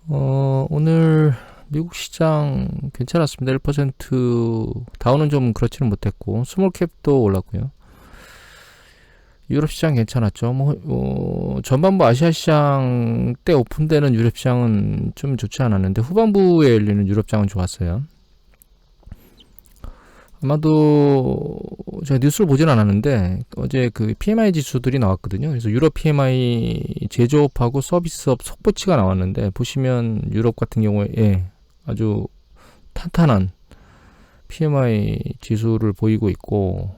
오늘 미국 시장 괜찮았습니다. 1% 다우는 좀 그렇지는 못했고 스몰캡도 올랐고요. 유럽 시장 괜찮았죠. 전반부 아시아 시장 때 오픈되는 유럽 시장은 좀 좋지 않았는데 후반부에 열리는 유럽 시장은 좋았어요. 아마도 제가 뉴스를 보진 않았는데 어제 그 PMI 지수들이 나왔거든요. 그래서 유럽 PMI 제조업하고 서비스업 속보치가 나왔는데 보시면 유럽 같은 경우에 아주 탄탄한 PMI 지수를 보이고 있고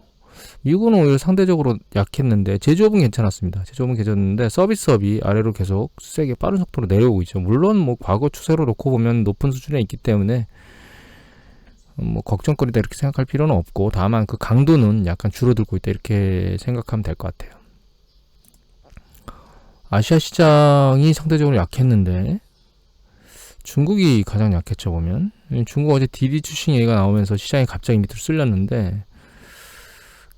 미국은 오히려 상대적으로 약했는데 제조업은 괜찮았습니다. 제조업은 괜찮았는데 서비스업이 아래로 계속 세게 빠른 속도로 내려오고 있죠. 물론 뭐 과거 추세로 놓고 보면 높은 수준에 있기 때문에 뭐 걱정거리다 이렇게 생각할 필요는 없고 다만 그 강도는 약간 줄어들고 있다 이렇게 생각하면 될 것 같아요. 아시아 시장이 상대적으로 약했는데 중국이 가장 약했죠. 보면 중국 어제 디디 추싱 얘기가 나오면서 시장이 갑자기 밑으로 쓸렸는데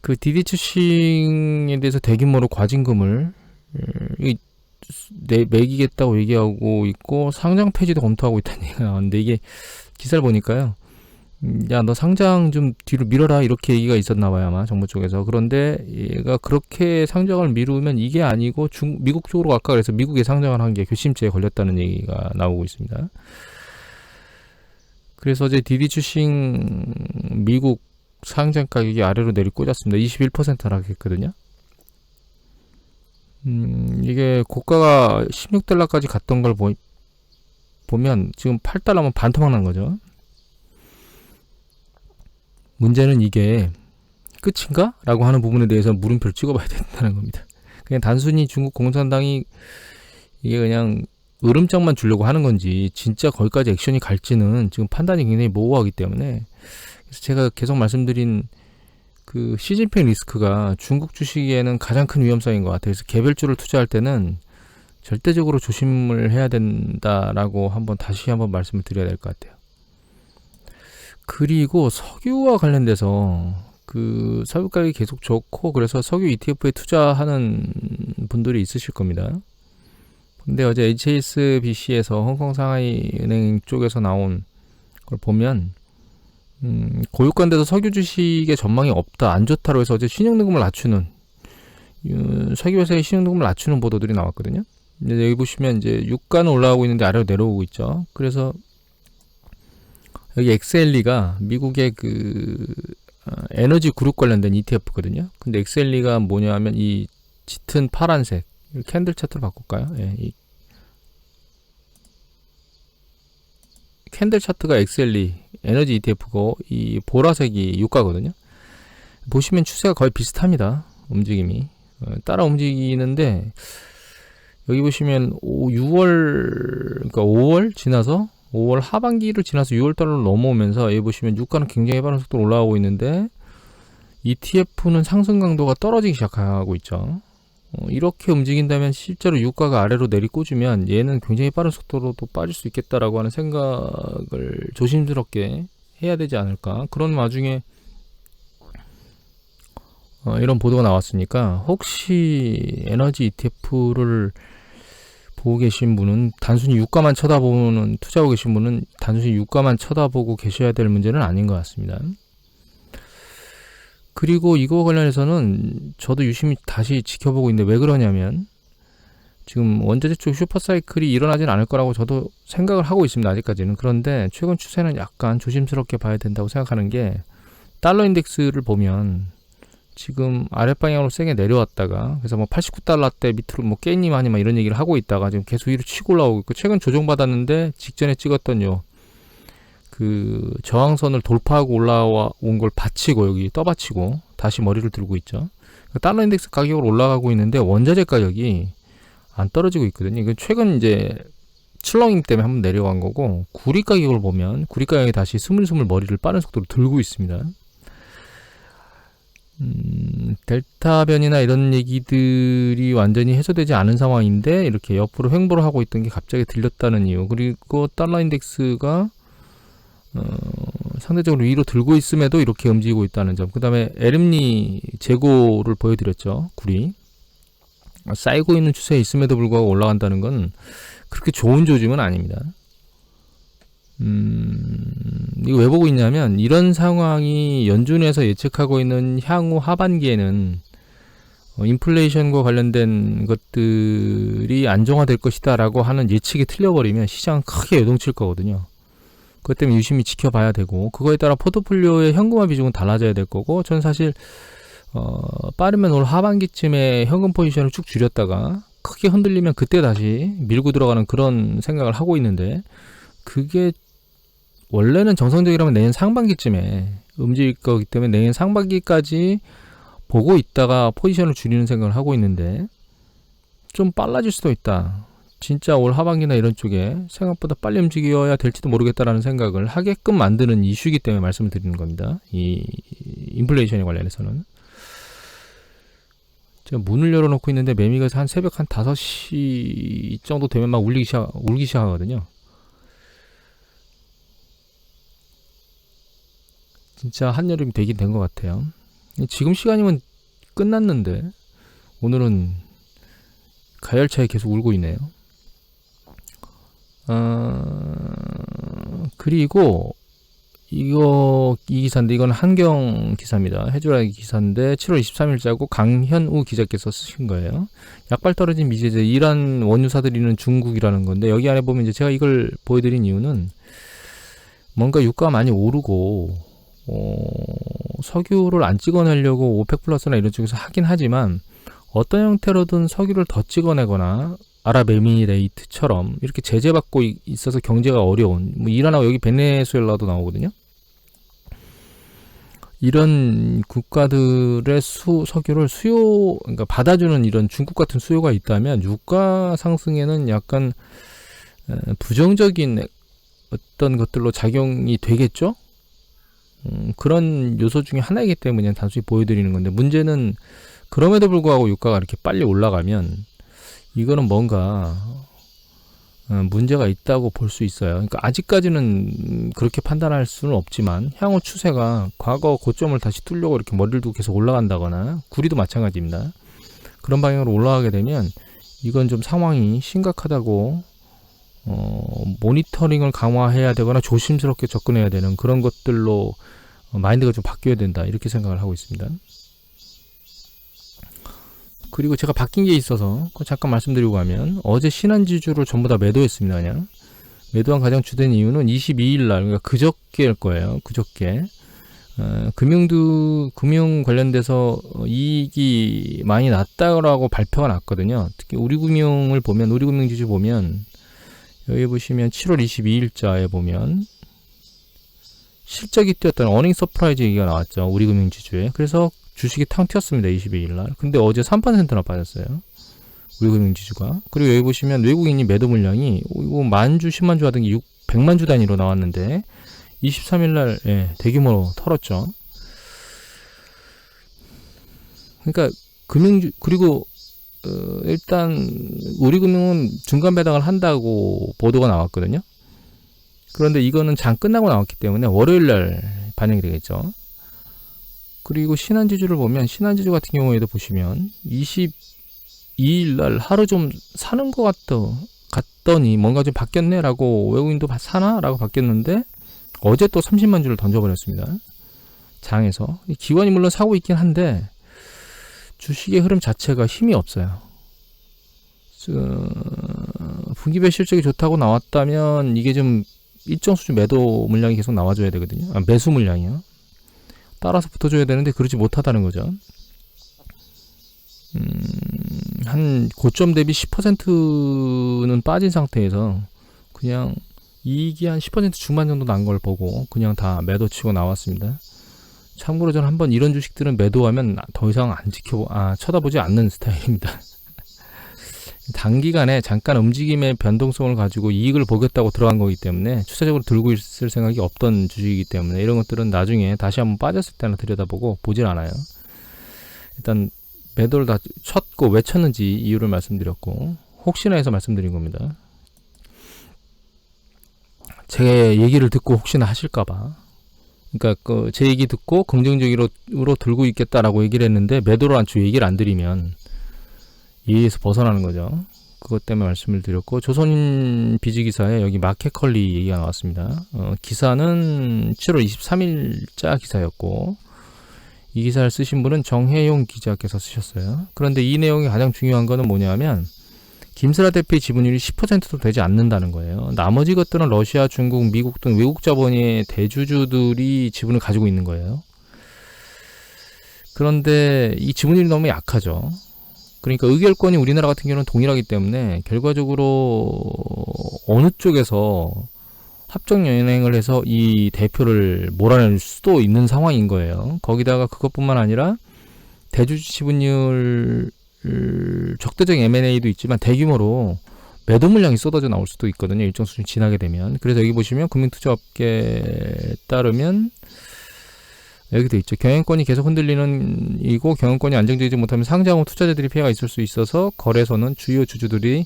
그 디디 추싱에 대해서 대규모로 과징금을 매기겠다고 얘기하고 있고 상장 폐지도 검토하고 있다는 얘기가 나왔는데 이게 기사를 보니까요. 야, 너 상장 좀 뒤로 밀어라 이렇게 얘기가 있었나봐요 아마 정부 쪽에서. 그런데 얘가 그렇게 상장을 미루면 이게 아니고 미국 쪽으로 갈까 그래서 미국에 상장을 한 게 교심죄에 걸렸다는 얘기가 나오고 있습니다. 그래서 어제 디디 추싱 미국 상장 가격이 아래로 내리꽂았습니다. 21% 하락했거든요. 이게 고가가 16달러까지 갔던 걸 보면 지금 8달러면 반토막 난 거죠. 문제는 이게 끝인가? 라고 하는 부분에 대해서 물음표를 찍어봐야 된다는 겁니다. 그냥 단순히 중국 공산당이 이게 그냥 으름장만 주려고 하는 건지 진짜 거기까지 액션이 갈지는 지금 판단이 굉장히 모호하기 때문에 그래서 제가 계속 말씀드린 그 시진핑 리스크가 중국 주식에는 가장 큰 위험성인 것 같아요. 그래서 개별주를 투자할 때는 절대적으로 조심을 해야 된다라고 다시 한번 말씀을 드려야 될 것 같아요. 그리고 석유와 관련돼서 그 석유 가격이 계속 좋고 그래서 석유 ETF에 투자하는 분들이 있으실 겁니다. 근데 어제 HSBC에서 홍콩 상하이 은행 쪽에서 나온 걸 보면 고유가인데도 석유 주식의 전망이 없다, 안 좋다로 해서 어제 신용등급을 낮추는 석유 회사의 신용등급을 낮추는 보도들이 나왔거든요. 여기 보시면 이제 유가는 올라가고 있는데 아래로 내려오고 있죠. 그래서 여기 엑셀리가 미국의 그 에너지 그룹 관련된 ETF거든요. 근데 엑셀리가 뭐냐면 이 짙은 파란색 캔들 차트로 바꿀까요? 예, 이 캔들 차트가 엑셀리 에너지 ETF고 이 보라색이 유가거든요. 보시면 추세가 거의 비슷합니다. 움직임이 따라 움직이는데 여기 보시면 5월 지나서 5월 하반기를 지나서 6월달로 넘어오면서 여기 보시면 유가는 굉장히 빠른 속도로 올라가고 있는데 ETF는 상승 강도가 떨어지기 시작하고 있죠. 이렇게 움직인다면 실제로 유가가 아래로 내리꽂으면 얘는 굉장히 빠른 속도로 또 빠질 수 있겠다라고 하는 생각을 조심스럽게 해야 되지 않을까. 그런 와중에 이런 보도가 나왔으니까 혹시 에너지 ETF를 보고 계신 분은 단순히 유가만 쳐다보는 투자하고 계신 분은 단순히 유가만 쳐다보고 계셔야 될 문제는 아닌 것 같습니다. 그리고 이거 관련해서는 저도 유심히 다시 지켜보고 있는데 왜 그러냐면 지금 원자재 쪽 슈퍼사이클이 일어나진 않을 거라고 저도 생각을 하고 있습니다. 아직까지는. 그런데 최근 추세는 약간 조심스럽게 봐야 된다고 생각하는 게 달러 인덱스를 보면 지금 아랫방향으로 세게 내려왔다가 그래서 뭐 89달러대 밑으로 뭐 깻잎 아니 막 이런 얘기를 하고 있다가 지금 계속 위로 치고 올라오고 있고 최근 조정받았는데 직전에 찍었던 그 저항선을 돌파하고 올라온 걸 받치고 여기 떠받치고 다시 머리를 들고 있죠. 달러 인덱스 가격으로 올라가고 있는데 원자재 가격이 안 떨어지고 있거든요. 이건 최근 이제 출렁임 때문에 한번 내려간 거고 구리 가격을 보면 구리 가격이 다시 스물스물 머리를 빠른 속도로 들고 있습니다. 델타 변이나 이런 얘기들이 완전히 해소되지 않은 상황인데 이렇게 옆으로 횡보를 하고 있던 게 갑자기 들렸다는 이유, 그리고 달러 인덱스가 상대적으로 위로 들고 있음에도 이렇게 움직이고 있다는 점, 그 다음에 에름리 재고를 보여드렸죠. 구리 쌓이고 있는 추세에 있음에도 불구하고 올라간다는 건 그렇게 좋은 조짐은 아닙니다. 이거 왜 보고 있냐면 이런 상황이 연준에서 예측하고 있는 향후 하반기에는 인플레이션과 관련된 것들이 안정화될 것이다 라고 하는 예측이 틀려버리면 시장은 크게 요동칠 거거든요. 그것 때문에 유심히 지켜봐야 되고, 그거에 따라 포트폴리오의 현금화 비중은 달라져야 될 거고, 저는 사실 빠르면 올 하반기쯤에 현금 포지션을 쭉 줄였다가 크게 흔들리면 그때 다시 밀고 들어가는 그런 생각을 하고 있는데, 그게 원래는 정상적이라면 내년 상반기쯤에 움직일 거기 때문에 내년 상반기까지 보고 있다가 포지션을 줄이는 생각을 하고 있는데, 좀 빨라질 수도 있다. 진짜 올 하반기나 이런 쪽에 생각보다 빨리 움직여야 될지도 모르겠다라는 생각을 하게끔 만드는 이슈이기 때문에 말씀을 드리는 겁니다. 이 인플레이션에 관련해서는. 제가 문을 열어놓고 있는데 매미가 한 새벽 한 5시 정도 되면 막 울기 시작하거든요. 진짜 한여름이 되긴 된 것 같아요. 지금 시간이면 끝났는데 오늘은 가열차에 계속 울고 있네요. 그리고 이 기사인데, 이건 한경 기사입니다. 해주라기 기사인데 7월 23일자고 강현우 기자께서 쓰신 거예요. 약발 떨어진 미제재 이란 원유 사들이는 중국이라는 건데, 여기 안에 보면 이제 제가 이걸 보여드린 이유는 뭔가 유가가 많이 오르고 석유를 안 찍어내려고 오펙 플러스나 이런 쪽에서 하긴 하지만, 어떤 형태로든 석유를 더 찍어내거나 아랍에미레이트처럼 이렇게 제재받고 있어서 경제가 어려운, 뭐 이란하고 여기 베네수엘라도 나오거든요. 이런 국가들의 석유를 그러니까 받아주는 이런 중국 같은 수요가 있다면 유가 상승에는 약간 부정적인 어떤 것들로 작용이 되겠죠. 그런 요소 중에 하나이기 때문에 단순히 보여드리는 건데, 문제는 그럼에도 불구하고 유가가 이렇게 빨리 올라가면 이거는 뭔가 문제가 있다고 볼 수 있어요. 그러니까 아직까지는 그렇게 판단할 수는 없지만, 향후 추세가 과거 고점을 다시 뚫려고 이렇게 머리를 두고 계속 올라간다거나, 구리도 마찬가지입니다. 그런 방향으로 올라가게 되면 이건 좀 상황이 심각하다고 모니터링을 강화해야 되거나 조심스럽게 접근해야 되는 그런 것들로 마인드가 좀 바뀌어야 된다, 이렇게 생각을 하고 있습니다. 그리고 제가 바뀐 게 있어서 잠깐 말씀드리고 가면, 어제 신한지주를 전부 다 매도했습니다. 그냥 매도한 가장 주된 이유는 22일 날, 그러니까 그저께일 거예요. 그저께 금융 관련돼서 이익이 많이 났다라고 발표가 났거든요. 특히 우리금융지주 보면 여기 보시면 7월 22일자에 보면 실적이 뛰었던 어닝 서프라이즈 얘기가 나왔죠. 우리금융지주에. 그래서 주식이 탕 튀었습니다. 22일날. 근데 어제 3%나 빠졌어요. 우리금융지주가. 그리고 여기 보시면 외국인이 매도 물량이 이거 10,000주, 100,000주 하던 게 100만 주 단위로 나왔는데 23일날 대규모로 털었죠. 그러니까 그리고 일단 우리금융은 중간 배당을 한다고 보도가 나왔거든요. 그런데 이거는 장 끝나고 나왔기 때문에 월요일날 반영이 되겠죠. 그리고 신한지주를 보면, 신한지주 같은 경우에도 보시면 22일날 하루 좀 사는 것 같더니 뭔가 좀 바뀌었네 라고, 외국인도 사나? 라고 바뀌었는데 어제 또 30만 주를 던져버렸습니다. 장에서. 기관이 물론 사고 있긴 한데 주식의 흐름 자체가 힘이 없어요. 분기별 실적이 좋다고 나왔다면 이게 좀 일정 수준 매도 물량이 계속 나와줘야 되거든요. 매수 물량이요. 따라서 붙어줘야 되는데 그러지 못하다는 거죠. 한 고점 대비 10%는 빠진 상태에서 그냥 이익이 한 10% 중반 정도 난 걸 보고 그냥 다 매도 치고 나왔습니다. 참고로 저는 한번 이런 주식들은 매도하면 더 이상 쳐다보지 않는 스타일입니다. 단기간에 잠깐 움직임의 변동성을 가지고 이익을 보겠다고 들어간 거기 때문에 추세적으로 들고 있을 생각이 없던 주식이기 때문에 이런 것들은 나중에 다시 한번 빠졌을 때나 들여다보고 보질 않아요. 일단 매도를 다 쳤고, 왜 쳤는지 이유를 말씀드렸고, 혹시나 해서 말씀드린 겁니다. 제 얘기를 듣고 혹시나 하실까봐. 그러니까 제 얘기 듣고 긍정적으로 들고 있겠다라고 얘기를 했는데 매도를 얘기를 안 드리면 이해에서 벗어나는 거죠. 그것 때문에 말씀을 드렸고, 조선 비즈 기사에 여기 마켓컬리 얘기가 나왔습니다. 기사는 7월 23일자 기사였고, 이 기사를 쓰신 분은 정혜용 기자께서 쓰셨어요. 그런데 이 내용이 가장 중요한 거는 뭐냐면, 김슬아 대표의 지분율이 10%도 되지 않는다는 거예요. 나머지 것들은 러시아, 중국, 미국 등 외국 자본의 대주주들이 지분을 가지고 있는 거예요. 그런데 이 지분율이 너무 약하죠. 그러니까 의결권이 우리나라 같은 경우는 동일하기 때문에 결과적으로 어느 쪽에서 합종 연행을 해서 이 대표를 몰아낼 수도 있는 상황인 거예요. 거기다가 그것뿐만 아니라 대주주 지분율 적대적인 M&A도 있지만 대규모로 매도 물량이 쏟아져 나올 수도 있거든요. 일정 수준 지나게 되면. 그래서 여기 보시면 금융투자업계에 따르면 여기도 있죠. 경영권이 계속 흔들리는 이고 경영권이 안정되지 못하면 상장 후 투자자들이 피해가 있을 수 있어서 거래소는 주요 주주들이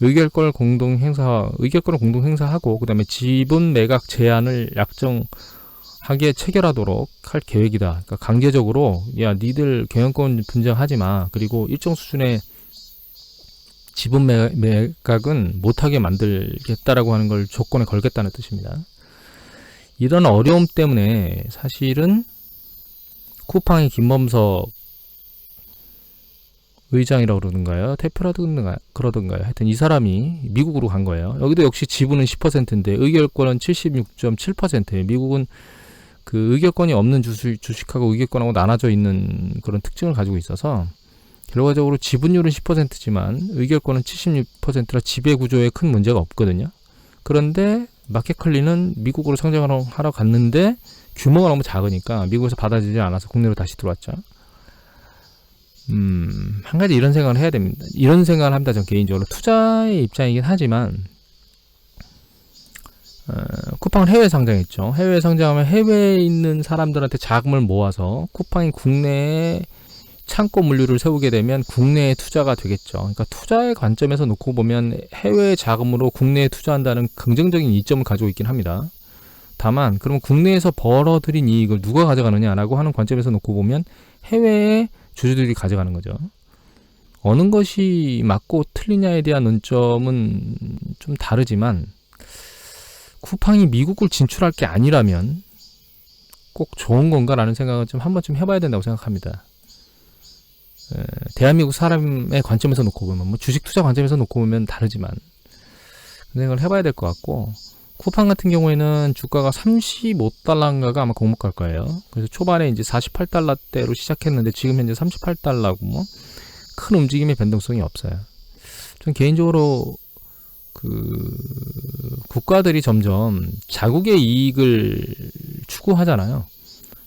의결권을 공동 행사하고 그다음에 지분 매각 제한을 약정하게 체결하도록 할 계획이다. 그러니까 강제적으로 야 니들 경영권 분쟁하지 마. 그리고 일정 수준의 지분 매각은 못하게 만들겠다라고 하는 걸 조건에 걸겠다는 뜻입니다. 이런 어려움 때문에 사실은 쿠팡의 김범석 의장이라고 그러던가요? 그러던가요? 하여튼 이 사람이 미국으로 간 거예요. 여기도 역시 지분은 10%인데 의결권은 76.7%예요. 미국은 그 의결권이 없는 주식하고 의결권하고 나눠져 있는 그런 특징을 가지고 있어서 결과적으로 지분율은 10%지만 의결권은 76%라 지배구조에 큰 문제가 없거든요. 그런데 마켓컬리는 미국으로 상장하러 갔는데 규모가 너무 작으니까 미국에서 받아들이지 않아서 국내로 다시 들어왔죠. 한 가지 이런 생각을 해야 됩니다. 이런 생각을 합니다. 전 개인적으로 투자의 입장이긴 하지만 쿠팡을 해외 상장했죠. 해외 상장하면 해외에 있는 사람들한테 자금을 모아서 쿠팡이 국내에 창고 물류를 세우게 되면 국내에 투자가 되겠죠. 그러니까 투자의 관점에서 놓고 보면 해외 자금으로 국내에 투자한다는 긍정적인 이점을 가지고 있긴 합니다. 다만 그러면 국내에서 벌어들인 이익을 누가 가져가느냐라고 하는 관점에서 놓고 보면 해외에 주주들이 가져가는 거죠. 어느 것이 맞고 틀리냐에 대한 논점은 좀 다르지만 쿠팡이 미국을 진출할 게 아니라면 꼭 좋은 건가라는 생각은 좀 한 번쯤 해봐야 된다고 생각합니다. 대한민국 사람의 관점에서 놓고 보면 뭐 주식 투자 관점에서 놓고 보면 다르지만 그 생각을 해봐야 될 것 같고 쿠팡 같은 경우에는 주가가 35달러인가가 아마 공모갈 거예요. 그래서 초반에 이제 48달러대로 시작했는데 지금 현재 38달러고 뭐 큰 움직임의 변동성이 없어요. 전 개인적으로 그 국가들이 점점 자국의 이익을 추구하잖아요.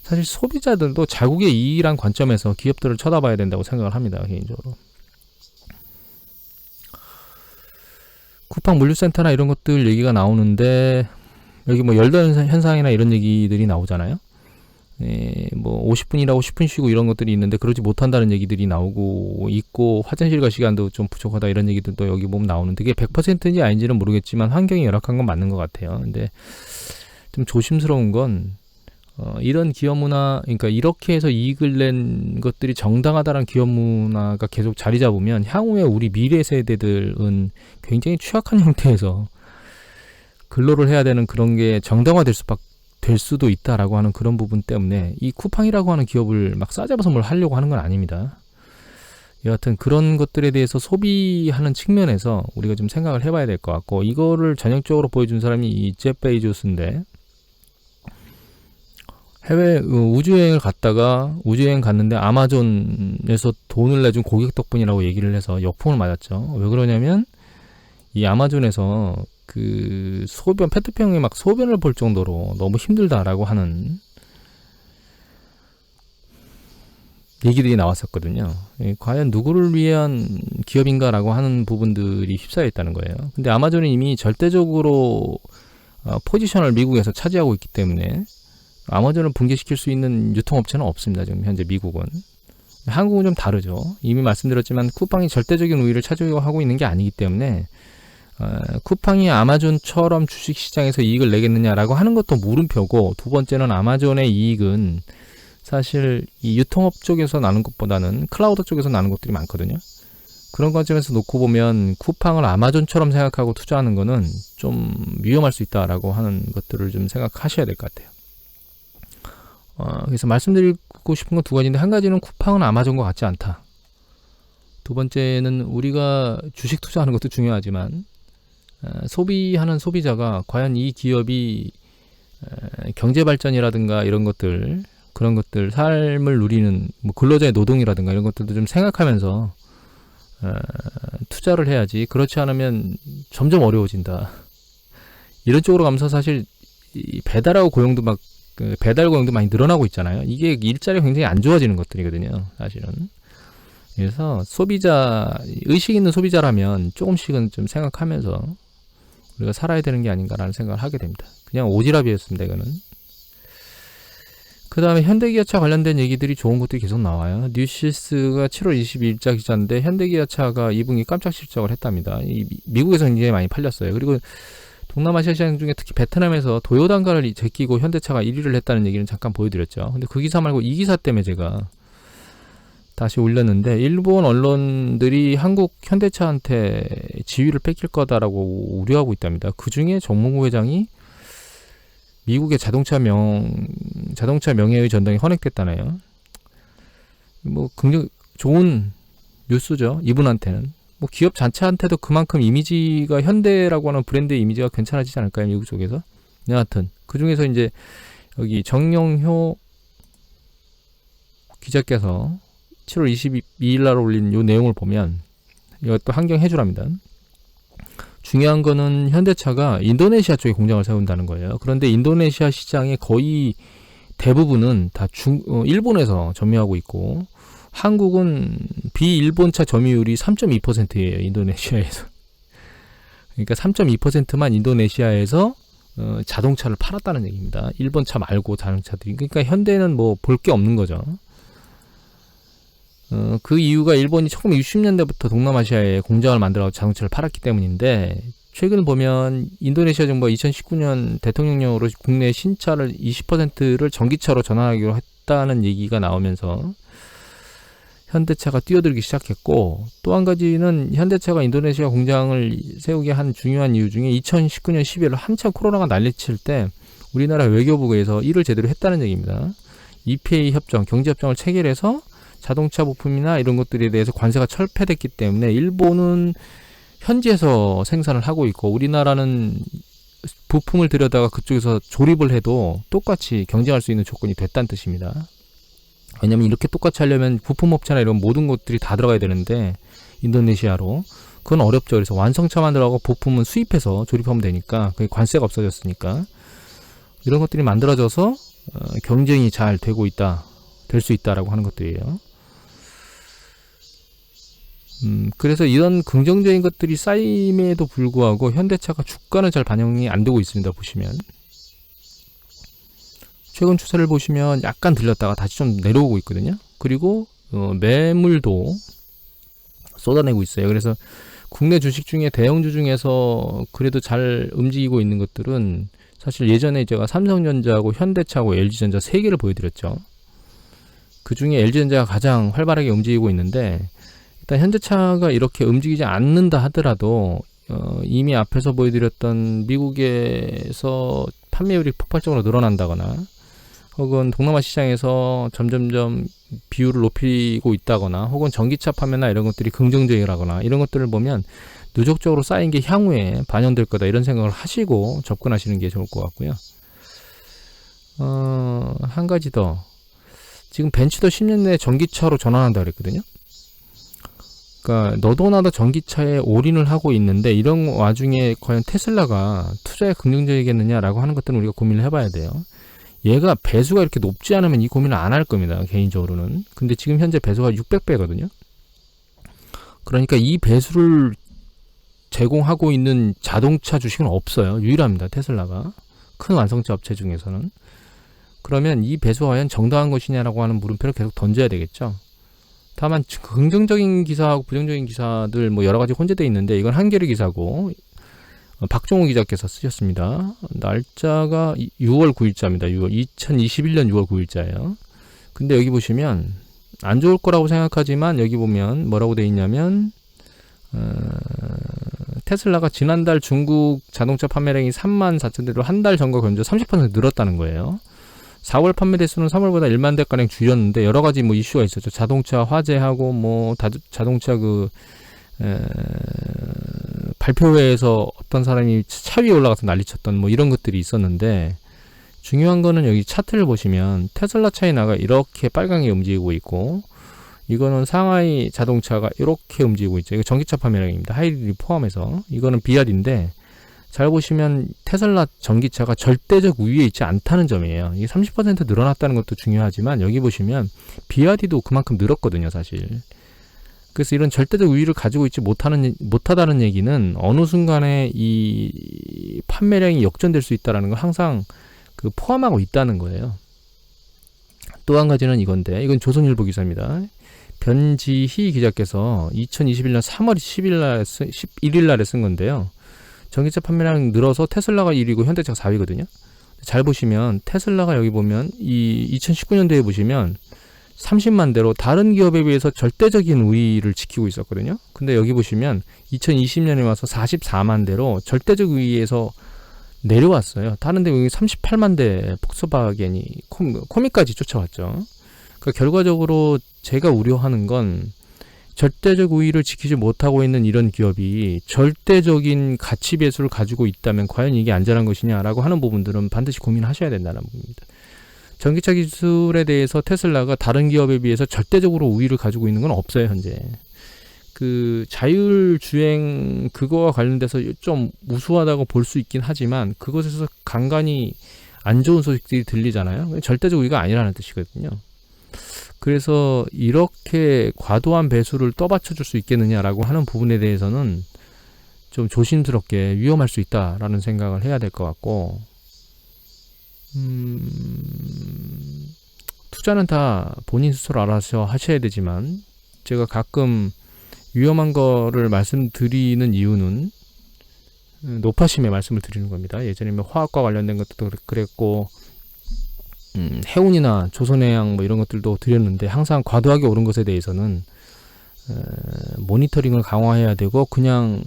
사실 소비자들도 자국의 이익이란 관점에서 기업들을 쳐다봐야 된다고 생각을 합니다. 개인적으로. 쿠팡 물류센터나 이런 것들 얘기가 나오는데 여기 뭐 열도 현상이나 이런 얘기들이 나오잖아요. 뭐 50분이라고 10분 쉬고 이런 것들이 있는데 그러지 못한다는 얘기들이 나오고 있고 화장실 갈 시간도 좀 부족하다 이런 얘기들도 여기 보면 나오는데 그게 100%인지 아닌지는 모르겠지만 환경이 열악한 건 맞는 것 같아요. 근데 좀 조심스러운 건 이런 기업 문화, 그러니까 이렇게 해서 이익을 낸 것들이 정당하다는 기업 문화가 계속 자리 잡으면 향후에 우리 미래 세대들은 굉장히 취약한 형태에서 근로를 해야 되는 그런 게 정당화될 수도 있다라고 하는 그런 부분 때문에 이 쿠팡이라고 하는 기업을 막 싸잡아서 뭘 하려고 하는 건 아닙니다. 여하튼 그런 것들에 대해서 소비하는 측면에서 우리가 좀 생각을 해봐야 될 것 같고 이거를 전형적으로 보여준 사람이 이 제프 베이조스인데 해외 우주여행을 갔다가 우주여행 갔는데 아마존에서 돈을 내준 고객 덕분이라고 얘기를 해서 역풍을 맞았죠. 왜 그러냐면 이 아마존에서 그 페트병에 막 소변을 볼 정도로 너무 힘들다라고 하는 얘기들이 나왔었거든요. 과연 누구를 위한 기업인가라고 하는 부분들이 휩싸여 있다는 거예요. 근데 아마존이 이미 절대적으로 포지션을 미국에서 차지하고 있기 때문에 아마존을 붕괴시킬 수 있는 유통업체는 없습니다. 지금 현재 미국은. 한국은 좀 다르죠. 이미 말씀드렸지만 쿠팡이 절대적인 우위를 차지하고 있는 게 아니기 때문에 쿠팡이 아마존처럼 주식시장에서 이익을 내겠느냐라고 하는 것도 물음표고 두 번째는 아마존의 이익은 사실 이 유통업 쪽에서 나는 것보다는 클라우드 쪽에서 나는 것들이 많거든요. 그런 관점에서 놓고 보면 쿠팡을 아마존처럼 생각하고 투자하는 거는 좀 위험할 수 있다라고 하는 것들을 좀 생각하셔야 될 것 같아요. 그래서 말씀드리고 싶은 건 두 가지인데, 한 가지는 쿠팡은 아마존과 같지 않다. 두 번째는 우리가 주식 투자하는 것도 중요하지만 소비하는 소비자가 과연 이 기업이 경제 발전이라든가 이런 것들, 그런 것들, 삶을 누리는 뭐 근로자의 노동이라든가 이런 것들도 좀 생각하면서 투자를 해야지. 그렇지 않으면 점점 어려워진다. 이런 쪽으로 가면서 사실 이 배달하고 고용도 막 배달 고용도 많이 늘어나고 있잖아요. 이게 일자리가 굉장히 안 좋아지는 것들이거든요, 사실은. 그래서 소비자, 의식 있는 소비자라면 조금씩은 좀 생각하면서 우리가 살아야 되는 게 아닌가라는 생각을 하게 됩니다. 그냥 오지랖이었습니다, 이거는. 그 다음에 현대기아차 관련된 얘기들이 좋은 것들이 계속 나와요. 뉴시스가 7월 22일자 기자인데 현대기아차가 2분기 깜짝 실적을 했답니다. 미국에서 굉장히 많이 팔렸어요. 그리고 동남아시아 시장 중에 특히 베트남에서 도요단가를 제끼고 현대차가 1위를 했다는 얘기는 잠깐 보여드렸죠. 근데 그 기사 말고 이 기사 때문에 제가 다시 올렸는데, 일본 언론들이 한국 현대차한테 지위를 뺏길 거다라고 우려하고 있답니다. 그 중에 정몽구 회장이 미국의 자동차 명예의 전당에 헌액됐다네요. 뭐 굉장히 좋은 뉴스죠, 이분한테는. 뭐 기업 자체한테도 그만큼 이미지가, 현대라고 하는 브랜드의 이미지가 괜찮아지지 않을까요, 미국 쪽에서. 여하튼 그 중에서 이제 여기 정영효 기자께서 7월 22일 날 올린 이 내용을 보면, 이것도 환경 해주랍니다. 중요한 거는 현대차가 인도네시아 쪽에 공장을 세운다는 거예요. 그런데 인도네시아 시장의 거의 대부분은 다 일본에서 점유하고 있고, 한국은 비일본차 점유율이 3.2%예요, 인도네시아에서. 그러니까 3.2%만 인도네시아에서 자동차를 팔았다는 얘기입니다. 일본차 말고 자동차들이. 그러니까 현대는 뭐 볼 게 없는 거죠. 그 이유가 일본이 1960년대부터 동남아시아에 공장을 만들어 자동차를 팔았기 때문인데, 최근 보면 인도네시아 정부가 2019년 대통령령으로 국내 신차를 20%를 전기차로 전환하기로 했다는 얘기가 나오면서 현대차가 뛰어들기 시작했고, 또 한 가지는 현대차가 인도네시아 공장을 세우게 한 중요한 이유 중에 2019년 12월 한참 코로나가 난리칠 때 우리나라 외교부에서 일을 제대로 했다는 얘기입니다. EPA 협정, 경제협정을 체결해서 자동차 부품이나 이런 것들에 대해서 관세가 철폐됐기 때문에 일본은 현지에서 생산을 하고 있고, 우리나라는 부품을 들여다가 그쪽에서 조립을 해도 똑같이 경쟁할 수 있는 조건이 됐다는 뜻입니다. 왜냐면 이렇게 똑같이 하려면 부품업체나 이런 모든 것들이 다 들어가야 되는데, 인도네시아로 그건 어렵죠. 그래서 완성차만 들어가고 부품은 수입해서 조립하면 되니까, 그게 관세가 없어졌으니까 이런 것들이 만들어져서 경쟁이 잘 되고 있다, 될 수 있다라고 하는 것들이에요. 그래서 이런 긍정적인 것들이 쌓임에도 불구하고 현대차가 주가는 잘 반영이 안 되고 있습니다. 보시면 최근 추세를 보시면 약간 들렸다가 다시 좀 내려오고 있거든요. 그리고 매물도 쏟아내고 있어요. 그래서 국내 주식 중에 대형주 중에서 그래도 잘 움직이고 있는 것들은, 사실 예전에 제가 삼성전자하고 현대차하고 LG전자 3개를 보여드렸죠. 그 중에 LG전자가 가장 활발하게 움직이고 있는데, 일단 현대차가 이렇게 움직이지 않는다 하더라도 이미 앞에서 보여드렸던 미국에서 판매율이 폭발적으로 늘어난다거나, 혹은 동남아 시장에서 점점점 비율을 높이고 있다거나, 혹은 전기차 판매나 이런 것들이 긍정적이라거나, 이런 것들을 보면 누적적으로 쌓인 게 향후에 반영될 거다, 이런 생각을 하시고 접근하시는 게 좋을 것 같고요. 한 가지 더, 지금 벤츠도 10년 내에 전기차로 전환한다 그랬거든요. 그러니까 너도 나도 전기차에 올인을 하고 있는데, 이런 와중에 과연 테슬라가 투자에 긍정적이겠느냐라고 하는 것들은 우리가 고민을 해봐야 돼요. 얘가 배수가 이렇게 높지 않으면 이 고민을 안 할 겁니다, 개인적으로는. 근데 지금 현재 배수가 600배거든요. 그러니까 이 배수를 제공하고 있는 자동차 주식은 없어요. 유일합니다, 테슬라가. 큰 완성차 업체 중에서는. 그러면 이 배수가 과연 정당한 것이냐라고 하는 물음표를 계속 던져야 되겠죠. 다만 긍정적인 기사하고 부정적인 기사들 뭐 여러 가지 혼재되어 있는데, 이건 한겨레 기사고 박종호 기자께서 쓰셨습니다. 날짜가 6월 9일자입니다. 2021년 6월 9일자예요. 근데 여기 보시면 안 좋을 거라고 생각하지만, 여기 보면 뭐라고 되어 있냐면 테슬라가 지난달 중국 자동차 판매량이 34,000대로 한 달 전과 견조 30% 늘었다는 거예요. 4월 판매 대수는 3월보다 1만 대가량 줄였는데 여러 가지 뭐 이슈가 있었죠. 자동차 화재하고 뭐 자동차 발표회에서 어떤 사람이 차 위에 올라가서 난리쳤던 뭐 이런 것들이 있었는데, 중요한 거는 여기 차트를 보시면 테슬라 차이나가 이렇게 빨강이 움직이고 있고, 이거는 상하이 자동차가 이렇게 움직이고 있죠. 이거 전기차 판매량입니다. 하이브리드 포함해서. 이거는 비아디인데, 잘 보시면 테슬라 전기차가 절대적 우위에 있지 않다는 점이에요. 이게 30% 늘어났다는 것도 중요하지만, 여기 보시면 비아디도 그만큼 늘었거든요, 사실. 그래서 이런 절대적 우위를 가지고 있지 못하다는 얘기는 어느 순간에 이 판매량이 역전될 수 있다는 걸 항상 포함하고 있다는 거예요. 또 한 가지는 이건데, 이건 조선일보 기사입니다. 변지희 기자께서 2021년 3월 11일 날에 쓴 건데요. 전기차 판매량 늘어서 테슬라가 1위고 현대차가 4위거든요. 잘 보시면 테슬라가 여기 보면 이 2019년도에 보시면 30만 대로 다른 기업에 비해서 절대적인 우위를 지키고 있었거든요. 근데 여기 보시면 2020년에 와서 44만 대로 절대적 우위에서 내려왔어요. 다른데 여기 38만 대 폭스바겐이 코미까지 쫓아왔죠. 그러니까 결과적으로 제가 우려하는 건, 절대적 우위를 지키지 못하고 있는 이런 기업이 절대적인 가치 배수를 가지고 있다면 과연 이게 안전한 것이냐라고 하는 부분들은 반드시 고민하셔야 된다는 부분입니다. 전기차 기술에 대해서 테슬라가 다른 기업에 비해서 절대적으로 우위를 가지고 있는 건 없어요, 현재. 자율주행 그거와 관련돼서 좀 우수하다고 볼 수 있긴 하지만, 그것에서 간간히 안 좋은 소식들이 들리잖아요. 절대적 우위가 아니라는 뜻이거든요. 그래서 이렇게 과도한 배수를 떠받쳐 줄 수 있겠느냐라고 하는 부분에 대해서는 좀 조심스럽게 위험할 수 있다라는 생각을 해야 될 것 같고, 투자는 다 본인 스스로 알아서 하셔야 되지만, 제가 가끔 위험한 거를 말씀드리는 이유는 노파심에 말씀을 드리는 겁니다. 예전에 화학과 관련된 것도 그랬고, 해운이나 조선해양 뭐 이런 것들도 드렸는데, 항상 과도하게 오른 것에 대해서는 모니터링을 강화해야 되고, 그냥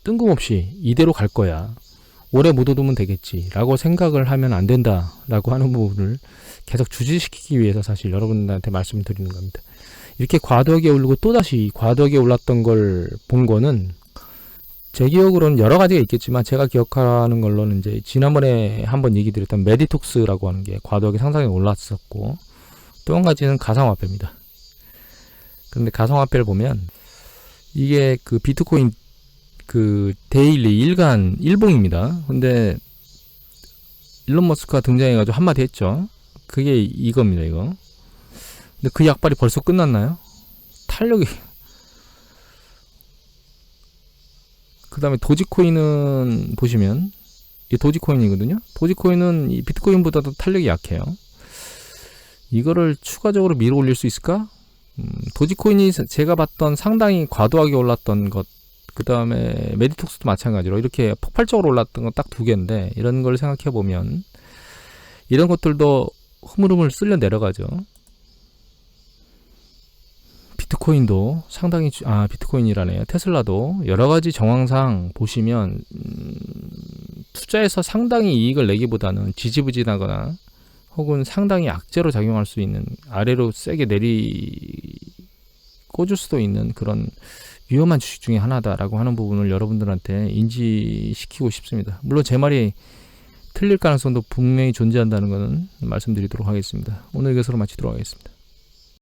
뜬금없이 이대로 갈 거야, 오래 묻어두면 되겠지 라고 생각을 하면 안 된다 라고 하는 부분을 계속 주지시키기 위해서 사실 여러분들한테 말씀을 드리는 겁니다. 이렇게 과도하게 오르고 또다시 과도하게 올랐던 걸 본 거는, 제 기억으로는 여러 가지가 있겠지만, 제가 기억하는 걸로는 이제 지난번에 한번 얘기 드렸던 메디톡스라고 하는 게 과도하게 상당히 올랐었고, 또 한 가지는 가상화폐입니다. 그런데 가상화폐를 보면 이게 비트코인 데일리 일간 일봉입니다. 근데 일론 머스크가 등장해가지고 한마디 했죠. 그게 이겁니다, 이거. 근데 그 약발이 벌써 끝났나요? 탄력이. 그 다음에 도지코인은 보시면, 이게 도지코인이거든요. 도지코인은 이 비트코인보다도 탄력이 약해요. 이거를 추가적으로 밀어 올릴 수 있을까? 도지코인이 제가 봤던 상당히 과도하게 올랐던 것, 그 다음에 메디톡스도 마찬가지로 이렇게 폭발적으로 올랐던 건 딱 두 개인데, 이런 걸 생각해 보면 이런 것들도 흐물흐물 쓸려 내려가죠. 비트코인도 상당히 비트코인이라네요. 테슬라도 여러 가지 정황상 보시면 투자해서 상당히 이익을 내기보다는 지지부진하거나 혹은 상당히 악재로 작용할 수 있는, 아래로 세게 꽂을 수도 있는 그런 위험한 주식 중에 하나다라고 하는 부분을 여러분들한테 인지시키고 싶습니다. 물론 제 말이 틀릴 가능성도 분명히 존재한다는 것은 말씀드리도록 하겠습니다. 오늘 이것으로 마치도록 하겠습니다.